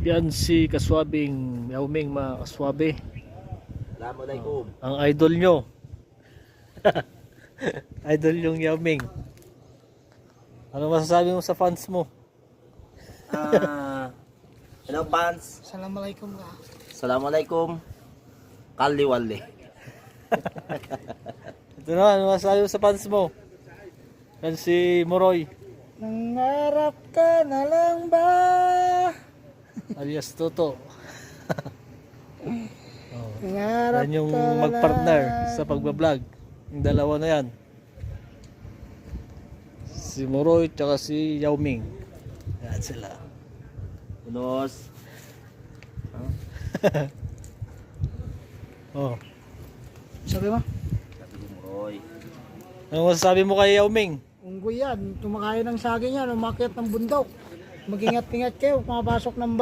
Yan si kaswabing Yao Ming, mga kaswabe. Assalamualaikum. Ang idol nyo. Idol yung Yao Ming. Ano masasabi mo sa fans mo? Hello fans. Assalamualaikum ka. Assalamualaikum. Kaliwali. Ito na, ano masasabi mo sa fans mo? Yan si Moroy, Nangarap ka na lang ba? alias Toto. Nangarap Yan yung ka na magpartner lang. sa pagbablog. Yung dalawa na yan. Si Moroy tsaka si Yao Ming. Yan sila. Unos. Oh. Sabi mo? Roy. Ano masasabi mo kay Yao Ming? Unggoy yan. Tumakain ng saging yan. Umakyat ng bundok. Mag-ingat-ingat kayo. Pumapasok ng